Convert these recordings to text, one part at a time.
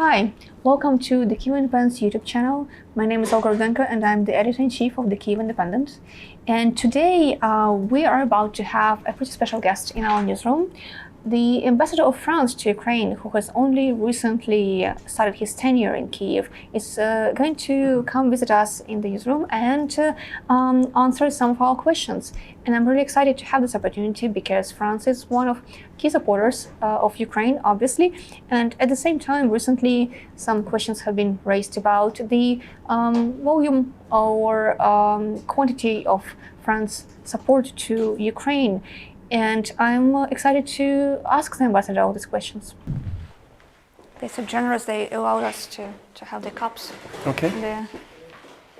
Hi, welcome to the Kyiv Independent's YouTube channel. My name is Olga Rudenko and I'm the editor-in-chief of the Kyiv Independent. And today we are about to have a pretty special guest in our newsroom. The ambassador of France to Ukraine, who has only recently started his tenure in Kyiv, is going to come visit us in the newsroom and answer some of our questions. And I'm really excited to have this opportunity because France is one of key supporters of Ukraine, obviously. And at the same time, recently, some questions have been raised about the volume or quantity of France's support to Ukraine. And I'm excited to ask the ambassador all these questions. They're so generous, they allowed us to have the cups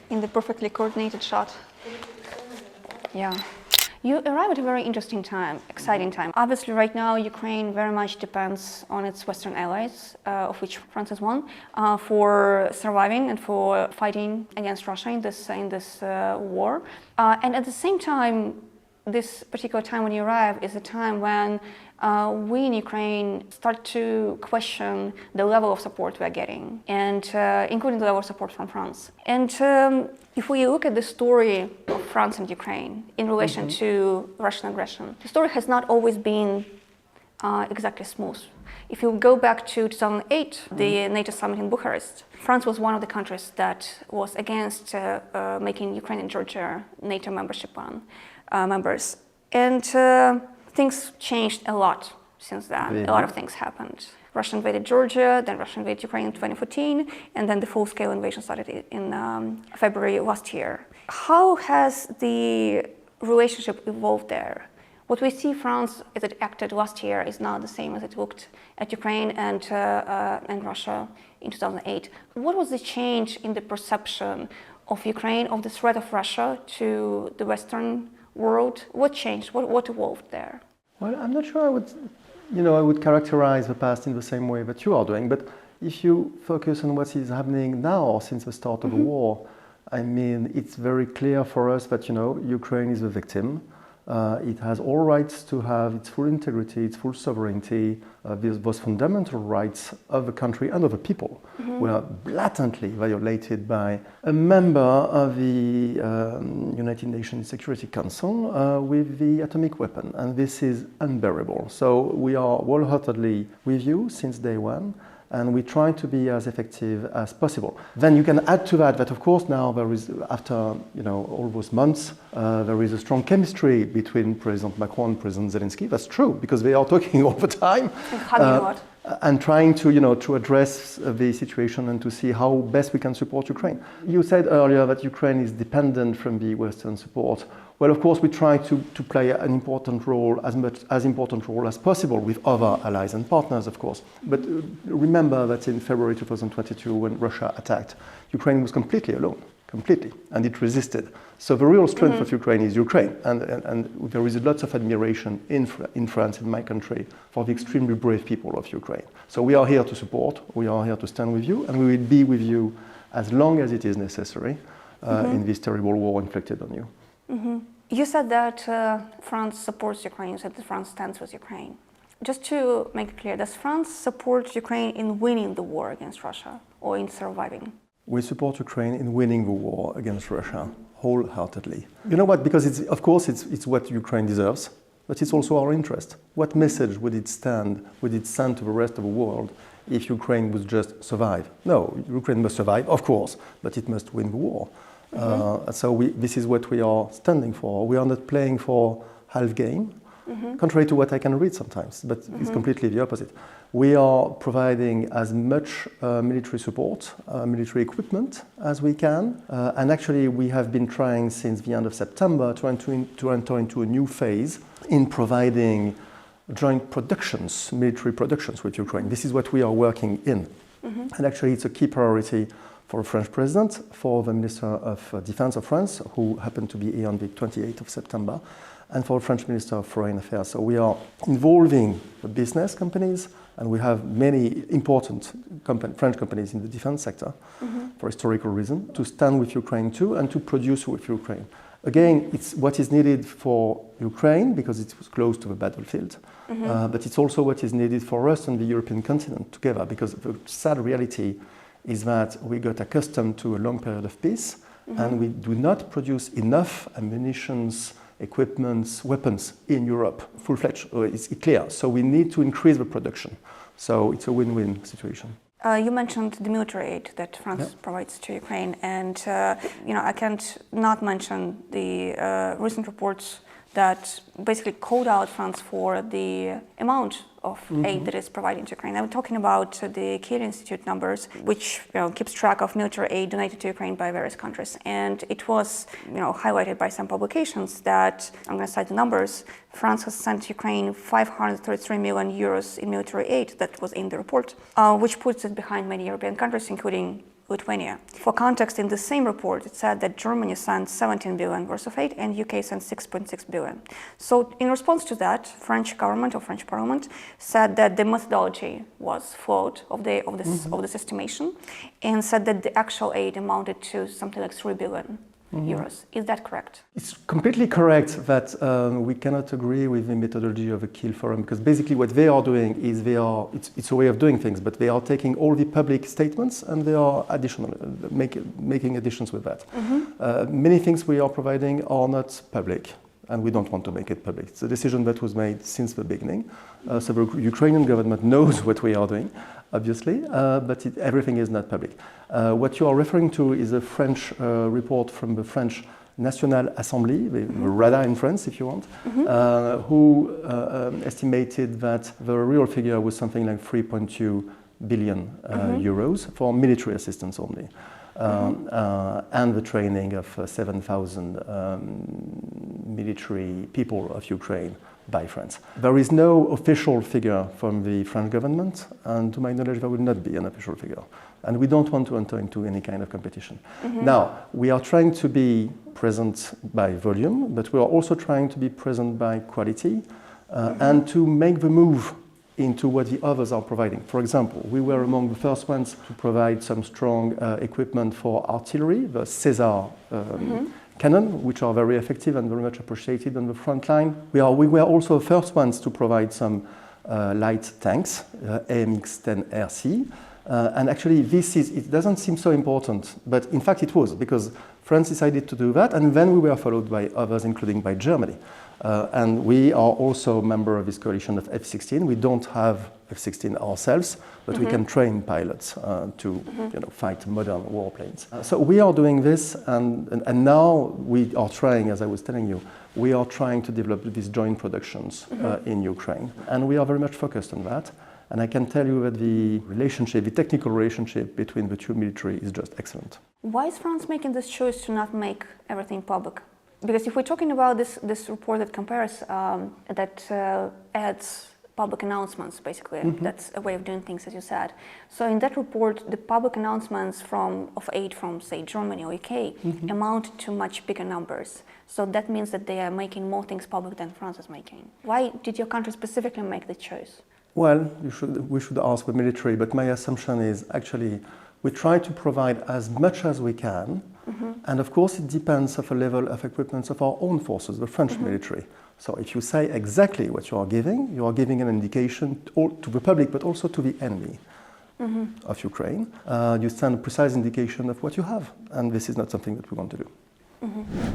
in the perfectly coordinated shot. Yeah. You arrive at a very interesting time, exciting time. Obviously, right now, Ukraine very much depends on its Western allies, of which France is one, for surviving and for fighting against Russia in this war. And at the same time, this particular time when you arrive is a time when we in Ukraine start to question the level of support we're getting, and including the level of support from France. And if we look at the story of France and Ukraine in relation to Russian aggression, the story has not always been exactly smooth. If you go back to 2008, the NATO summit in Bucharest, France was one of the countries that was against making Ukraine and Georgia NATO membership members. And things changed a lot since then. A lot of things happened. Russia invaded Georgia, then Russia invaded Ukraine in 2014, and then the full-scale invasion started in February last year. How has the relationship evolved there? What we see France as it acted last year is not the same as it looked at Ukraine and Russia in 2008. What was the change in the perception of Ukraine, of the threat of Russia to the Western world? What changed? What evolved there? Well, I'm not sure I would characterize the past in the same way that you are doing, but if you focus on what is happening now since the start of the war, I mean, it's very clear for us that, Ukraine is a victim. It has all rights to have its full integrity, its full sovereignty, those fundamental rights of the country and of the people were blatantly violated by a member of the United Nations Security Council with the atomic weapon. And this is unbearable. So we are wholeheartedly with you since day one, and we try to be as effective as possible. Then you can add to that of course now there is, after all those months, there is a strong chemistry between President Macron and President Zelensky. That's true, because they are talking all the time. And trying to address the situation and to see how best we can support Ukraine. You said earlier that Ukraine is dependent from the Western support. Well, of course, we try to play an important role, as important role as possible with other allies and partners, of course. But remember that in February 2022, when Russia attacked, Ukraine was completely alone, and it resisted. So the real strength of Ukraine is Ukraine, and there is lots of admiration in France, in my country, for the extremely brave people of Ukraine. So we are here to support, we are here to stand with you, and we will be with you as long as it is necessary in this terrible war inflicted on you. You said that France supports Ukraine, you said that France stands with Ukraine. Just to make it clear, does France support Ukraine in winning the war against Russia or in surviving? We support Ukraine in winning the war against Russia wholeheartedly. You know what? Because it's what Ukraine deserves, but it's also our interest. What message would it send to the rest of the world if Ukraine would just survive? No, Ukraine must survive, of course, but it must win the war. So this is what we are standing for. We are not playing for half game, contrary to what I can read sometimes, but it's completely the opposite. We are providing as much military support, military equipment as we can. And actually, we have been trying since the end of September to enter into a new phase in providing joint productions, military productions with Ukraine. This is what we are working in. And actually, it's a key priority for the French president, for the Minister of Defense of France, who happened to be here on the 28th of September, and for the French Minister of Foreign Affairs. So we are involving the business companies, and we have many important French companies in the defense sector for historical reasons, to stand with Ukraine too, and to produce with Ukraine. Again, it's what is needed for Ukraine because it was close to the battlefield, but it's also what is needed for us and the European continent together, because the sad reality is that we got accustomed to a long period of peace and we do not produce enough ammunitions, equipments, weapons in Europe, full-fledged, it's clear. So we need to increase the production. So it's a win-win situation. You mentioned the military aid that France provides to Ukraine, and I can't not mention the recent reports that basically called out France for the amount of aid that is provided to Ukraine. I'm talking about the Kyiv Institute numbers, which keeps track of military aid donated to Ukraine by various countries. And it was highlighted by some publications that, I'm going to cite the numbers, France has sent Ukraine 533 million euros in military aid. That was in the report, which puts it behind many European countries, including Lithuania. For context, in the same report, it said that Germany sent 17 billion worth of aid and UK sent 6.6 billion. So in response to that, French government or French parliament said that the methodology was flawed of this estimation, and said that the actual aid amounted to something like 3 billion euros. Is that correct? It's completely correct that we cannot agree with the methodology of the Kiel Forum, because basically what they are doing is it's a way of doing things, but they are taking all the public statements and they are making additions with that. Many things we are providing are not public, and we don't want to make it public. It's a decision that was made since the beginning. So the Ukrainian government knows what we are doing, obviously, but everything is not public. What you are referring to is a French report from the French National Assembly, the RADA in France, if you want, who estimated that the real figure was something like 3.2 billion euros for military assistance only. And the training of 7,000 military people of Ukraine by France. There is no official figure from the French government, and to my knowledge there will not be an official figure. And we don't want to enter into any kind of competition. Now, we are trying to be present by volume, but we are also trying to be present by quality and to make the move into what the others are providing. For example, we were among the first ones to provide some strong equipment for artillery, the Caesar cannon, which are very effective and very much appreciated on the front line. We were also the first ones to provide some light tanks, AMX-10 RC. And actually, it doesn't seem so important, but in fact it was, because France decided to do that, and then we were followed by others, including by Germany. And we are also a member of this coalition of F-16. We don't have F-16 ourselves, but we can train pilots to fight modern warplanes. So we are doing this, and now we are trying, as I was telling you, we are trying to develop these joint productions in Ukraine. And we are very much focused on that. And I can tell you that the technical relationship between the two military is just excellent. Why is France making this choice to not make everything public? Because if we're talking about this report that compares, that adds public announcements, basically, that's a way of doing things, as you said. So in that report, the public announcements of aid from, say, Germany or UK amount to much bigger numbers. So that means that they are making more things public than France is making. Why did your country specifically make the choice? Well, we should ask the military, but my assumption is actually we try to provide as much as we can, and of course it depends on the level of equipment of our own forces, the French military. So if you say exactly what you are giving an indication to the public, but also to the enemy of Ukraine. You send a precise indication of what you have, and this is not something that we want to do.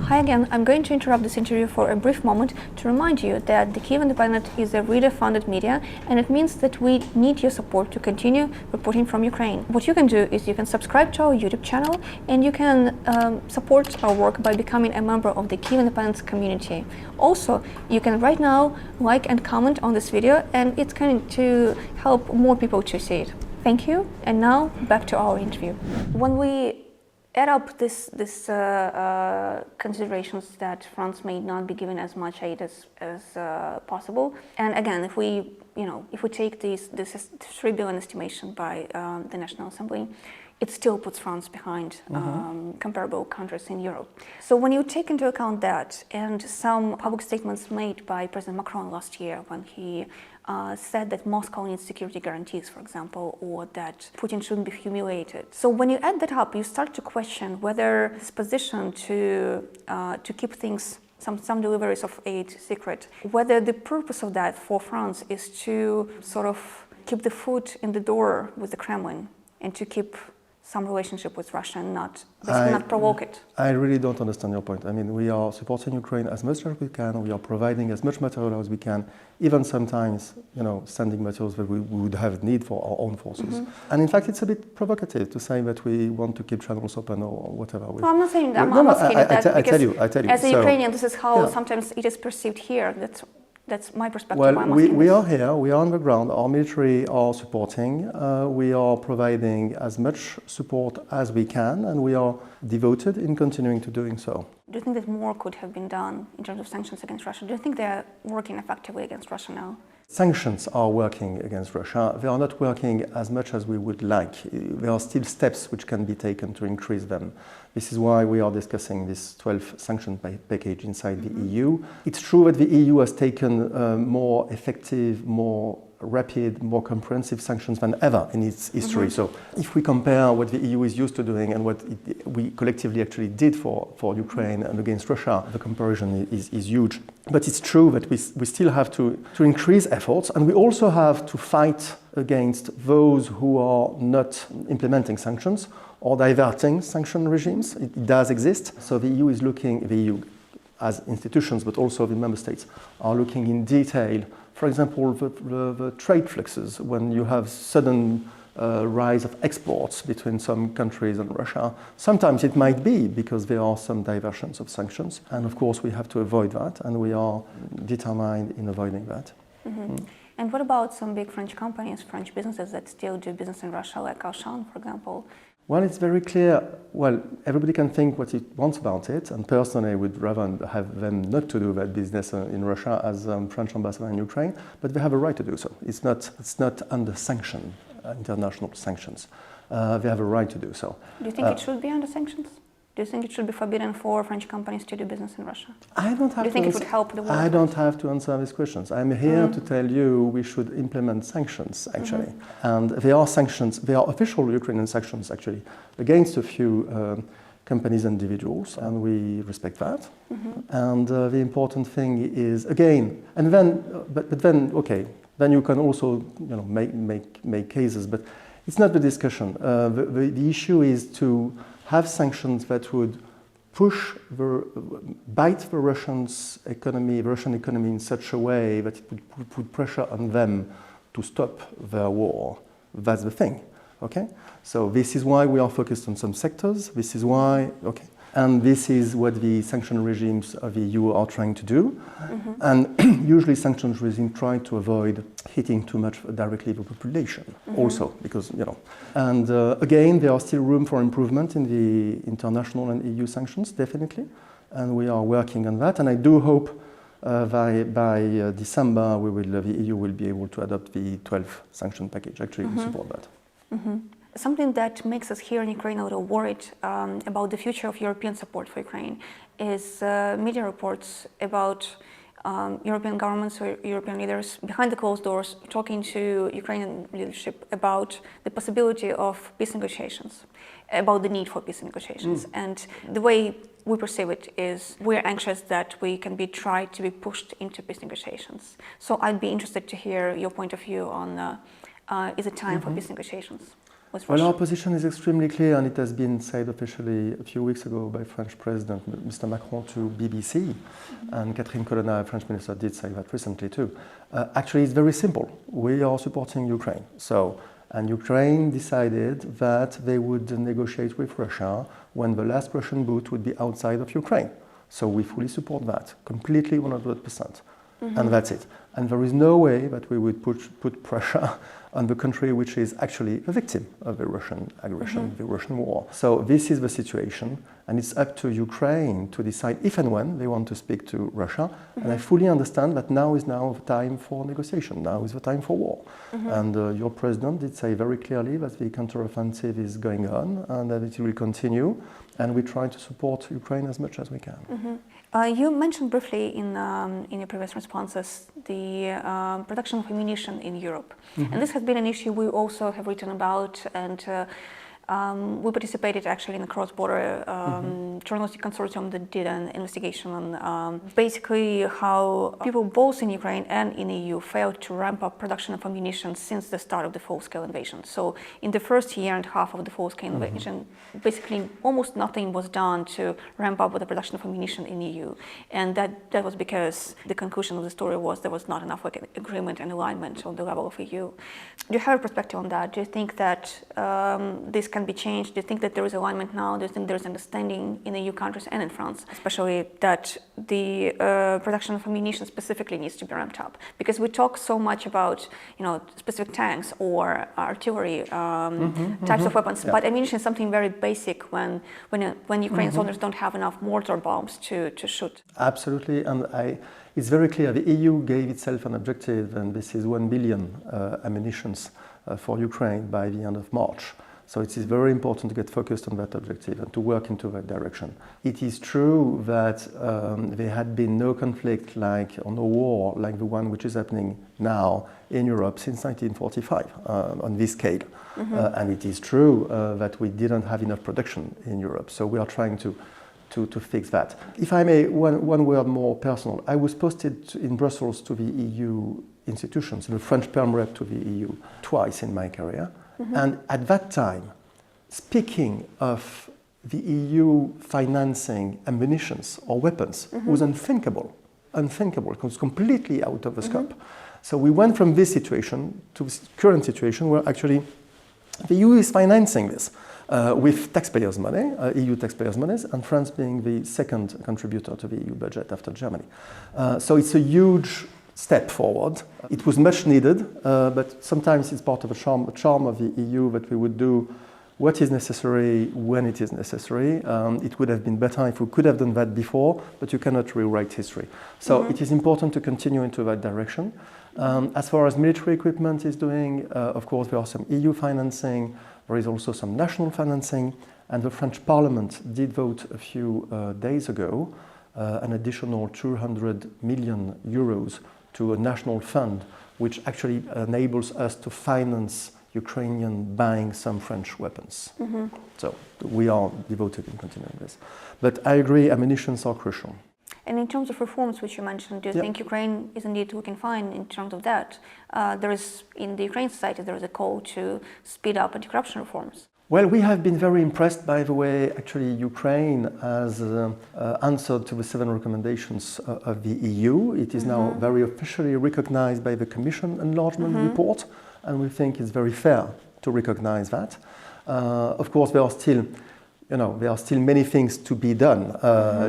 Hi again, I'm going to interrupt this interview for a brief moment to remind you that the Kyiv Independent is a reader-funded media, and it means that we need your support to continue reporting from Ukraine. What you can do is you can subscribe to our YouTube channel, and you can support our work by becoming a member of the Kyiv Independent community. Also, you can right now like and comment on this video, and it's going to help more people to see it. Thank you, and now back to our interview. When we add up these considerations that France may not be given as much aid as possible, and again, if we take this 3 billion estimation by the National Assembly, it still puts France behind comparable countries in Europe. So when you take into account that, and some public statements made by President Macron last year when he said that Moscow needs security guarantees, for example, or that Putin shouldn't be humiliated. So when you add that up, you start to question whether this position to keep things, some deliveries of aid secret, whether the purpose of that for France is to sort of keep the foot in the door with the Kremlin and to keep some relationship with Russia and not provoke it. I really don't understand your point. I mean, we are supporting Ukraine as much as we can. We are providing as much material as we can, even sometimes, sending materials that we would have need for our own forces. And in fact, it's a bit provocative to say that we want to keep channels open or whatever. Well, I'm not saying that. I'm asking that I tell you. As a Ukrainian, this is how sometimes it is perceived here. That's my perspective. Well, we are here, we are on the ground, our military are supporting, we are providing as much support as we can, and we are devoted in continuing to doing so. Do you think that more could have been done in terms of sanctions against Russia? Do you think they're working effectively against Russia now? Sanctions are working against Russia. They are not working as much as we would like. There are still steps which can be taken to increase them. This is why we are discussing this 12th sanction package inside the EU. It's true that the EU has taken more effective, more rapid, more comprehensive sanctions than ever in its history. So if we compare what the EU is used to doing and what we collectively actually did for Ukraine and against Russia, the comparison is huge. But it's true that we still have to increase efforts, and we also have to fight against those who are not implementing sanctions or diverting sanction regimes. It does exist. So the EU is looking, the EU as institutions, but also the member states, are looking in detail. For example, the trade fluxes, when you have sudden rise of exports between some countries and Russia. Sometimes it might be because there are some diversions of sanctions. And of course, we have to avoid that, and we are determined in avoiding that. And what about some big French companies, French businesses that still do business in Russia, like Auchan, for example? Well, it's very clear. Well, everybody can think what he wants about it, and personally, I would rather have them not to do that business in Russia as French ambassador in Ukraine, but they have a right to do so. It's not under sanction, international sanctions. They have a right to do so. Do you think it should be under sanctions? Do you think it should be forbidden for French companies to do business in Russia? I don't have. Do you think it would help the world? I don't have to answer these questions. I'm here to tell you we should implement sanctions, actually. And there are sanctions, there are official Ukrainian sanctions, actually, against a few companies and individuals, and we respect that. And the important thing is, again, and then, but then, okay, then you can also, make cases, but it's not the discussion. The issue is to have sanctions that would bite the Russian economy in such a way that it would put pressure on them to stop their war. That's the thing, okay? So this is why we are focused on some sectors. This is why, okay. And this is what the sanction regimes of the EU are trying to do. And usually sanctions regimes try to avoid hitting too much directly the population also, because, And again, there are still room for improvement in the international and EU sanctions, definitely. And we are working on that. And I do hope by December, the EU will be able to adopt the 12th sanction package. Actually, we support that. Something that makes us here in Ukraine a little worried about the future of European support for Ukraine is media reports about European governments or European leaders behind the closed doors talking to Ukrainian leadership about the possibility of peace negotiations, about the need for peace negotiations. And the way we perceive it is we're anxious that we can be tried to be pushed into peace negotiations. So I'd be interested to hear your point of view on is it time for peace negotiations? Well, our position is extremely clear, and it has been said officially a few weeks ago by French President Mr. Macron to BBC, and Catherine Colonna, French minister, did say that recently too. Actually, it's very simple. We are supporting Ukraine. And Ukraine decided that they would negotiate with Russia when the last Russian boat would be outside of Ukraine. So we fully support that, completely 100%. And that's it. And there is no way that we would put pressure on the country which is actually a victim of the Russian aggression, the Russian war. So this is the situation, and it's up to Ukraine to decide if and when they want to speak to Russia. And I fully understand that now is the time for negotiation, now is the time for war. And your president did say very clearly that the counteroffensive is going on and that it will continue, and we try to support Ukraine as much as we can. You mentioned briefly in your previous responses the the production of ammunition in Europe. And this has been an issue we also have written about, and we participated actually in a cross-border journalistic consortium that did an investigation on basically how people both in Ukraine and in the EU failed to ramp up production of ammunition since the start of the full-scale invasion. So in the first year and a half of the full-scale invasion, basically almost nothing was done to ramp up with the production of ammunition in the EU. And that was because the conclusion of the story was there was not enough agreement and alignment on the level of EU. Do you have a perspective on that? Do you think that this can be changed? Do you think that there is alignment now? Do you think there is understanding in the EU countries and in France, especially that the production of ammunition specifically needs to be ramped up? Because we talk so much about, specific tanks or artillery types of weapons, but ammunition is something very basic when Ukrainian soldiers don't have enough mortar bombs to shoot. Absolutely, and it's very clear the EU gave itself an objective, and this is 1 billion ammunitions for Ukraine by the end of March. So it is very important to get focused on that objective and to work into that direction. It is true that there had been no conflict or no war like the one which is happening now in Europe since 1945 on this scale. And it is true that we didn't have enough production in Europe. So we are trying to fix that. If I may, one word more personal. I was posted in Brussels to the EU institutions, the French Perm Rep to the EU, twice in my career. And at that time, speaking of the EU financing ammunitions or weapons was unthinkable. It was completely out of the scope. So we went from this situation to this current situation where actually the EU is financing this with taxpayers' money, EU taxpayers' money, and France being the second contributor to the EU budget after Germany. So it's a huge step forward. It was much needed, but sometimes it's part of the charm of the EU that we would do what is necessary when it is necessary. It would have been better if we could have done that before, but you cannot rewrite history. So it is important to continue into that direction. As far as military equipment is doing, of course, there are some EU financing. There is also some national financing, and the French Parliament did vote a few days ago an additional 200 million euros to a national fund, which actually enables us to finance Ukrainian buying some French weapons. So we are devoted in continuing this. But I agree, ammunitions are crucial. And in terms of reforms, which you mentioned, do you think Ukraine is indeed looking fine in terms of that? There is, in the Ukrainian society, there is a call to speed up anti-corruption reforms. Well, we have been very impressed by the way actually Ukraine has answered to the 7 recommendations of the EU. It is now very officially recognized by the Commission enlargement report, and we think it's very fair to recognize that. Of course, there are still many things to be done.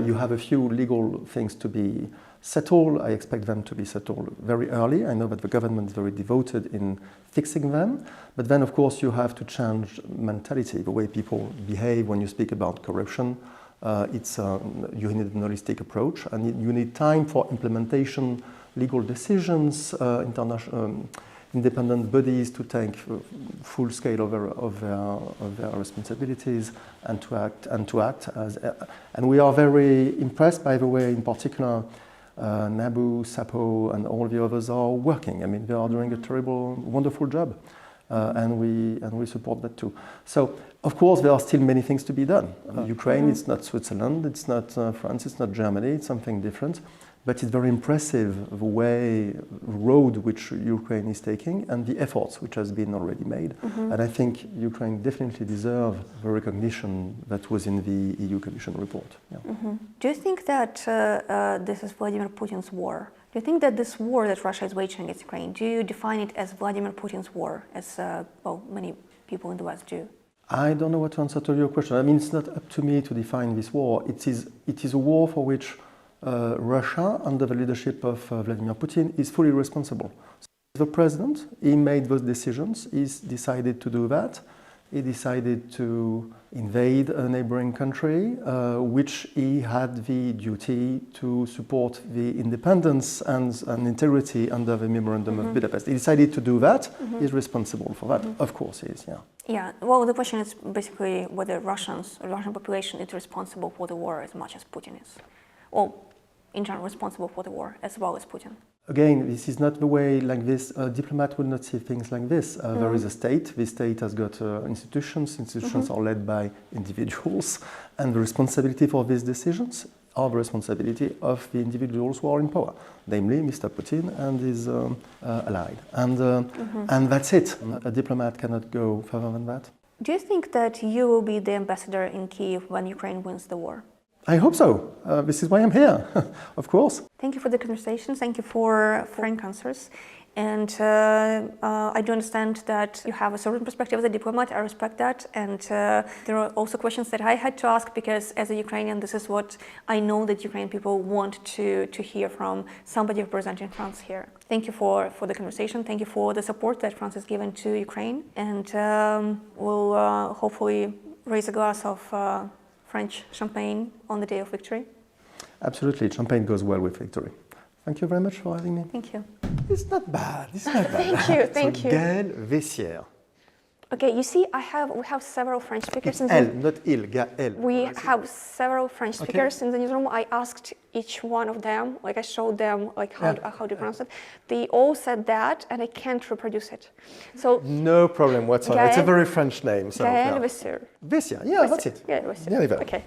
You have a few legal things to be settled. I expect them to be settled very early. I know that the government is very devoted in fixing them. But then, of course, you have to change mentality, the way people behave when you speak about corruption. You need a holistic approach, and you need time for implementation, legal decisions, independent bodies to take full scale of their responsibilities and to act as. And we are very impressed by the way, in particular, Nabu, Sapo, and all the others are working. I mean, they are doing a wonderful job, and we support that too. So, of course, there are still many things to be done. Ukraine, it's not Switzerland, it's not France, it's not Germany, it's something different. But it's very impressive the road which Ukraine is taking and the efforts which has been already made. And I think Ukraine definitely deserves the recognition that was in the EU Commission report. Yeah. Do you think that this is Vladimir Putin's war? Do you think that this war that Russia is waging against Ukraine, do you define it as Vladimir Putin's war, as many people in the West do? I don't know what to answer to your question. I mean, it's not up to me to define this war. It is a war for which Russia, under the leadership of Vladimir Putin, is fully responsible. So the president, he made those decisions, he decided to do that. He decided to invade a neighboring country, which he had the duty to support the independence and integrity under the Memorandum of Budapest. He decided to do that, he's responsible for that. Of course he is, yeah. Yeah, well, the question is basically whether the Russian population is responsible for the war as much as Putin is. Well, in general, responsible for the war as well as Putin. Again, this is not the way like this. A diplomat would not see things like this. There is a state. This state has got institutions. Institutions are led by individuals, and the responsibility for these decisions are the responsibility of the individuals who are in power, namely Mr. Putin and his allied. And that's it. A diplomat cannot go further than that. Do you think that you will be the ambassador in Kyiv when Ukraine wins the war? I hope so. This is why I'm here, of course. Thank you for the conversation. Thank you for frank answers. And I do understand that you have a certain perspective as a diplomat. I respect that. And there are also questions that I had to ask because as a Ukrainian, this is what I know that Ukrainian people want to hear from somebody representing France here. Thank you for the conversation. Thank you for the support that France has given to Ukraine. And we'll hopefully raise a glass of French champagne on the day of victory. Absolutely. Champagne goes well with victory. Thank you very much for having me. Thank you. It's not bad. It's not bad. Thank you. Gael Veyssiere. Okay, you see, we have several French speakers in Elle, not il, Gael. We have several French speakers in the newsroom. I asked each one of them, like I showed them, like how do you pronounce it. They all said that, and I can't reproduce it. So no problem whatsoever. Gael, it's a very French name. So, Gael Veyssiere. Veyssiere, yeah, that's it. Gael Veyssiere. Nearly there. Okay.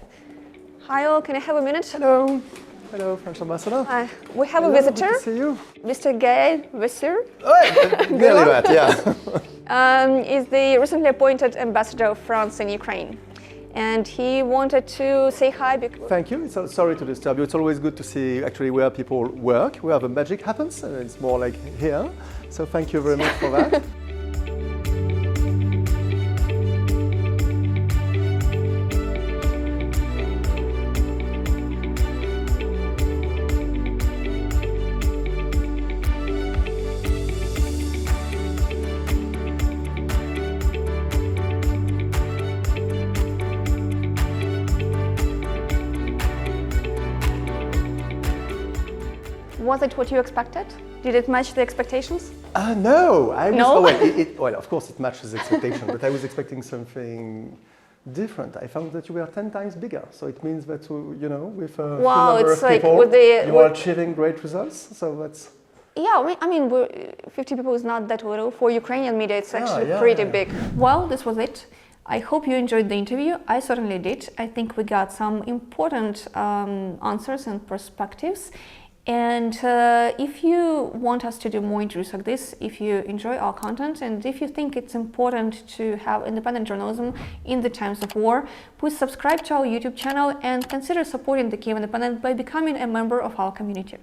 Hi all, can I have a minute? Hello. Hello, French ambassador. We have a visitor. Good to see you. Mr. Gael Veyssiere. Oh, nearly that, yeah. Is the recently appointed ambassador of France in Ukraine. And he wanted to say hi. Thank you. Sorry to disturb you. It's always good to see actually where people work, where the magic happens. And it's more like here. So thank you very much for that. Was it what you expected? Did it match the expectations? No. No? Well, of course it matches expectation, but I was expecting something different. I found that you were 10 times bigger, so it means that, with a few number of people, you are achieving great results, so that's... Yeah, I mean 50 people is not that little. For Ukrainian media, it's actually pretty big. Well, this was it. I hope you enjoyed the interview. I certainly did. I think we got some important answers and perspectives. And if you want us to do more interviews like this, if you enjoy our content, and if you think it's important to have independent journalism in the times of war, please subscribe to our YouTube channel and consider supporting the Kyiv Independent by becoming a member of our community.